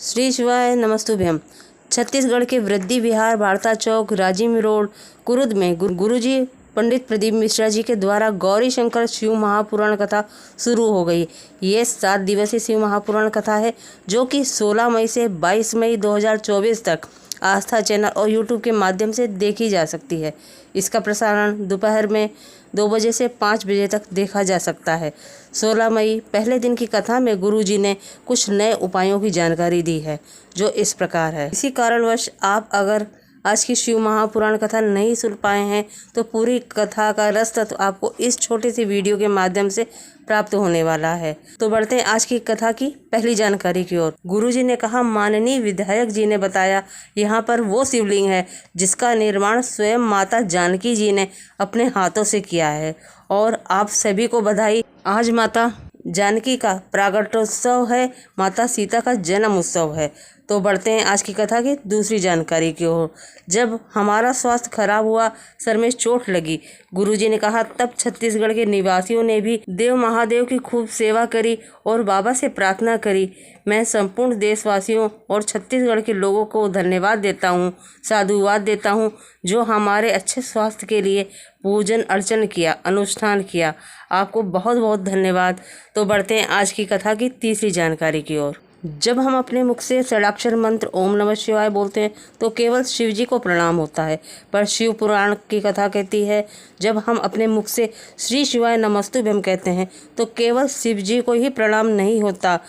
श्री शिवाय नमस्तुभ्यम। छत्तीसगढ़ के वृद्धि विहार भारता चौक राजिम रोड कुरुद में गुरुजी पंडित प्रदीप मिश्रा जी के द्वारा गौरी शंकर शिव महापुराण कथा शुरू हो गई। ये 7 दिवसीय शिव महापुराण कथा है जो कि 16 मई से 22 मई 2024 तक आस्था चैनल और यूट्यूब के माध्यम से देखी जा सकती है। इसका प्रसारण दोपहर में 2 बजे से 5 बजे तक देखा जा सकता है। 16 मई पहले दिन की कथा में गुरुजी ने कुछ नए उपायों की जानकारी दी है जो इस प्रकार है। इसी कारणवश आप अगर आज की शिव महापुराण कथा नहीं सुन पाए हैं तो पूरी कथा का रस तत्व आपको इस छोटी सी वीडियो के माध्यम से प्राप्त होने वाला है। तो बढ़ते हैं आज की कथा की पहली जानकारी की ओर। गुरुजी ने कहा, माननीय विधायक जी ने बताया यहाँ पर वो शिवलिंग है जिसका निर्माण स्वयं माता जानकी जी ने अपने हाथों से किया है और आप सभी को बधाई। आज माता जानकी का प्रागट्योत्सव है, माता सीता का जन्म उत्सव है। तो बढ़ते हैं आज की कथा की दूसरी जानकारी की ओर। जब हमारा स्वास्थ्य खराब हुआ, सर में चोट लगी, गुरुजी ने कहा, तब छत्तीसगढ़ के निवासियों ने भी देव महादेव की खूब सेवा करी और बाबा से प्रार्थना करी। मैं संपूर्ण देशवासियों और छत्तीसगढ़ के लोगों को धन्यवाद देता हूँ, साधुवाद देता हूँ जो हमारे अच्छे स्वास्थ्य के लिए पूजन अर्चन किया, अनुष्ठान किया। आपको बहुत बहुत धन्यवाद। तो बढ़ते हैं आज की कथा की तीसरी जानकारी की ओर। जब हम अपने मुख से षडाक्षर मंत्र ओम नमः शिवाय बोलते हैं तो केवल शिव जी को प्रणाम होता है, पर शिव पुराण की कथा कहती है जब हम अपने मुख से श्री शिवाय नमस्तुभ्यम कहते हैं तो केवल शिव जी को ही प्रणाम नहीं होता,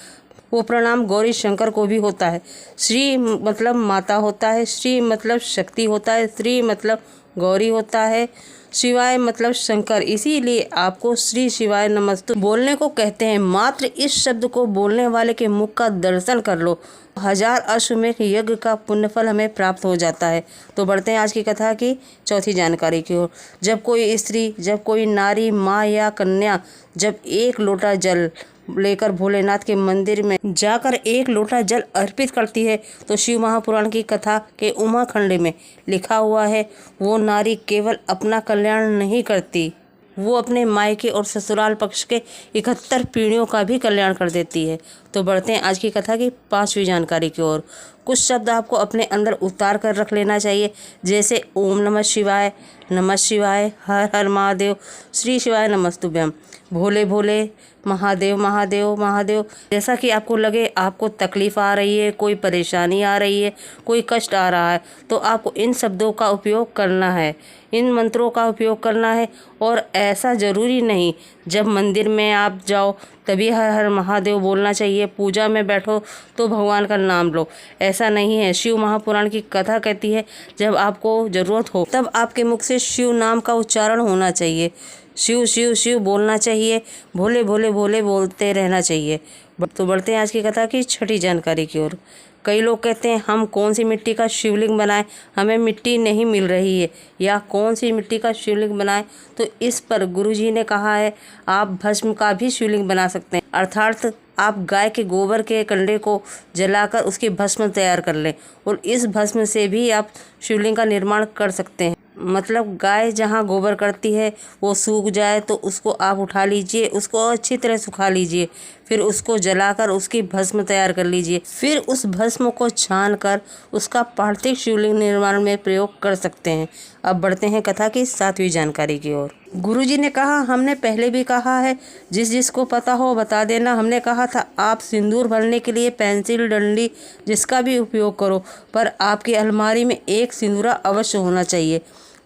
वो प्रणाम गौरी शंकर को भी होता है। श्री मतलब माता होता है, श्री मतलब शक्ति होता है, श्री मतलब गौरी होता है, शिवाय मतलब शंकर। इसीलिए आपको श्री शिवाय नमस्तु बोलने को कहते हैं। मात्र इस शब्द को बोलने वाले के मुख का दर्शन कर लो, 1000 अश्वमेध यज्ञ का पुण्यफल हमें प्राप्त हो जाता है। तो बढ़ते हैं आज की कथा की चौथी जानकारी की ओर। जब कोई स्त्री, जब कोई नारी, माँ या कन्या जब 1 लोटा जल लेकर भोलेनाथ के मंदिर में जाकर 1 लोटा जल अर्पित करती है तो शिव महापुराण की कथा के उमा खंड में लिखा हुआ है, वो नारी केवल अपना कल्याण नहीं करती, वो अपने मायके और ससुराल पक्ष के 71 पीढ़ियों का भी कल्याण कर देती है। तो बढ़ते हैं आज की कथा की 5वीं जानकारी की ओर। कुछ शब्द आपको अपने अंदर उतार कर रख लेना चाहिए, जैसे ओम नमः शिवाय, नमः शिवाय, हर हर महादेव, श्री शिवाय नमस्तुभ्यम, भोले भोले, महादेव महादेव महादेव। जैसा कि आपको लगे आपको तकलीफ़ आ रही है, कोई परेशानी आ रही है, कोई कष्ट आ रहा है, तो आपको इन शब्दों का उपयोग करना है, इन मंत्रों का उपयोग करना है। और ऐसा ज़रूरी नहीं जब मंदिर में आप जाओ तभी हर हर महादेव बोलना चाहिए, पूजा में बैठो तो भगवान का नाम लो, ऐसा नहीं है। शिव महापुराण की कथा कहती है जब आपको ज़रूरत हो तब आपके मुख से शिव नाम का उच्चारण होना चाहिए, शिव शिव शिव बोलना चाहिए, भोले भोले भोले बोलते रहना चाहिए। तो बढ़ते हैं आज की कथा की 6ठी जानकारी की ओर। कई लोग कहते हैं हम कौन सी मिट्टी का शिवलिंग बनाएं, हमें मिट्टी नहीं मिल रही है, या कौन सी मिट्टी का शिवलिंग बनाएं। तो इस पर गुरुजी ने कहा है आप भस्म का भी शिवलिंग बना सकते हैं, अर्थात आप गाय के गोबर के कंडे को जलाकर उसकी भस्म तैयार कर लें और इस भस्म से भी आप शिवलिंग का निर्माण कर सकते हैं। मतलब गाय जहाँ गोबर करती है वो सूख जाए तो उसको आप उठा लीजिए, उसको अच्छी तरह सुखा लीजिए, फिर उसको जलाकर उसकी भस्म तैयार कर लीजिए, फिर उस भस्म को छान कर उसका पार्थिव शिवलिंग निर्माण में प्रयोग कर सकते हैं। अब बढ़ते हैं कथा की 7वीं जानकारी की ओर। गुरुजी ने कहा, हमने पहले भी कहा है, जिस जिसको पता हो बता देना। हमने कहा था आप सिंदूर भरने के लिए पेंसिल, डंडी जिसका भी उपयोग करो, पर आपकी अलमारी में एक सिंदूरा अवश्य होना चाहिए।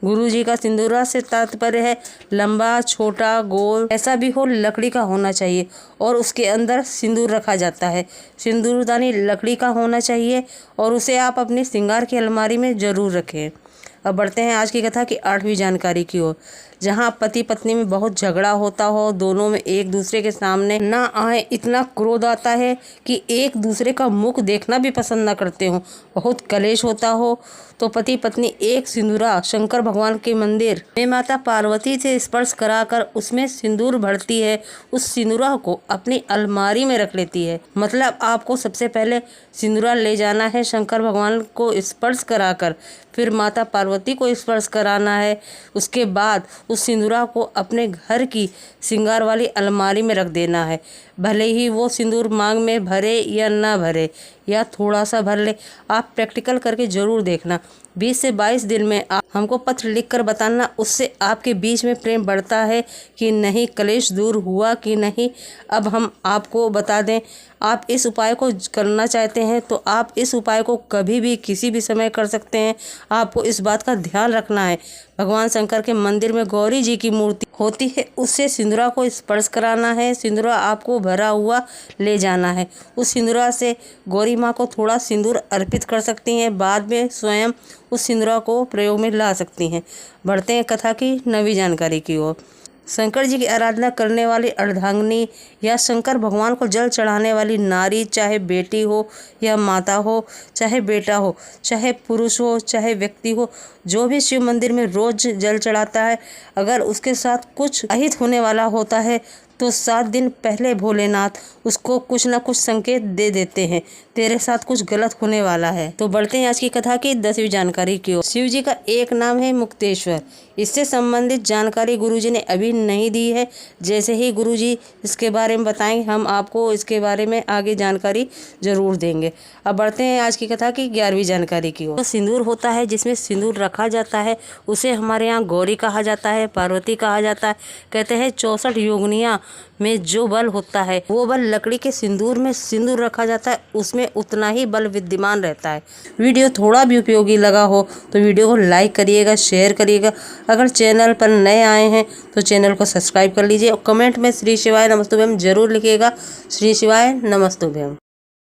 गुरुजी का सिंदूरा से तात्पर्य है लंबा, छोटा, गोल, ऐसा भी हो, लकड़ी का होना चाहिए और उसके अंदर सिंदूर रखा जाता है। सिंदूरदानी लकड़ी का होना चाहिए और उसे आप अपनी श्रृंगार की अलमारी में ज़रूर रखें। अब बढ़ते हैं आज की कथा की 8वीं जानकारी की ओर। जहाँ पति पत्नी में बहुत झगड़ा होता हो, दोनों में एक दूसरे के सामने ना आए, इतना क्रोध आता है कि एक दूसरे का मुख देखना भी पसंद ना करते हो, बहुत कलेश होता हो, तो पति पत्नी एक सिंदूरा शंकर भगवान के मंदिर में माता पार्वती से स्पर्श कराकर उसमें सिंदूर भरती है, उस सिंदूरा को अपनी अलमारी में रख लेती है। मतलब आपको सबसे पहले सिंदूरा ले जाना है शंकर भगवान को स्पर्श कराकर, फिर माता पार्वती को स्पर्श कराना है, उसके बाद उस सिंदूरा को अपने घर की श्रृंगार वाली अलमारी में रख देना है। भले ही वो सिंदूर मांग में भरे या ना भरे, या थोड़ा सा भर ले। आप प्रैक्टिकल करके ज़रूर देखना। 20 से 22 दिन में आप हमको पत्र लिखकर बताना, उससे आपके बीच में प्रेम बढ़ता है कि नहीं, कलेश दूर हुआ कि नहीं। अब हम आपको बता दें, आप इस उपाय को करना चाहते हैं तो आप इस उपाय को कभी भी किसी भी समय कर सकते हैं। आपको इस बात का ध्यान रखना है, भगवान शंकर के मंदिर में गौरी जी की मूर्ति होती है, उससे सिंदूरा को स्पर्श कराना है। सिंदूरा आपको भरा हुआ ले जाना है। उस सिंदूरा से गौरी माँ को थोड़ा सिंदूर अर्पित कर सकती हैं, बाद में स्वयं उस सिंदूरा को प्रयोग में ला सकती हैं। बढ़ते हैं कथा की नवी जानकारी की ओर। शंकर जी की आराधना करने वाली अर्धांगिनी या शंकर भगवान को जल चढ़ाने वाली नारी, चाहे बेटी हो या माता हो, चाहे बेटा हो, चाहे पुरुष हो, चाहे व्यक्ति हो, जो भी शिव मंदिर में रोज जल चढ़ाता है, अगर उसके साथ कुछ अहित होने वाला होता है तो 7 दिन पहले भोलेनाथ उसको कुछ ना कुछ संकेत दे देते हैं, तेरे साथ कुछ गलत होने वाला है। तो बढ़ते हैं आज की कथा की 10वीं जानकारी की ओर। शिव जी का एक नाम है मुक्तेश्वर। इससे संबंधित जानकारी गुरुजी ने अभी नहीं दी है। जैसे ही गुरुजी इसके बारे में बताएंगे, हम आपको इसके बारे में आगे जानकारी जरूर देंगे। अब बढ़ते हैं आज की कथा की 11वीं जानकारी की ओर। तो सिंदूर होता है जिसमें सिंदूर रखा जाता है, उसे हमारे यहाँ गौरी कहा जाता है, पार्वती कहा जाता है। कहते हैं 64 योगिनियाँ में जो बल होता है वो बल लकड़ी के सिंदूर में सिंदूर रखा जाता है, उसमें उतना ही बल विद्यमान रहता है। वीडियो थोड़ा भी उपयोगी लगा हो तो वीडियो को लाइक करिएगा, शेयर करिएगा। अगर चैनल पर नए आए हैं तो चैनल को सब्सक्राइब कर लीजिए और कमेंट में श्री शिवाय नमस्तुभ्यम जरूर लिखिएगा। श्री शिवाय नमस्तुभ्यम।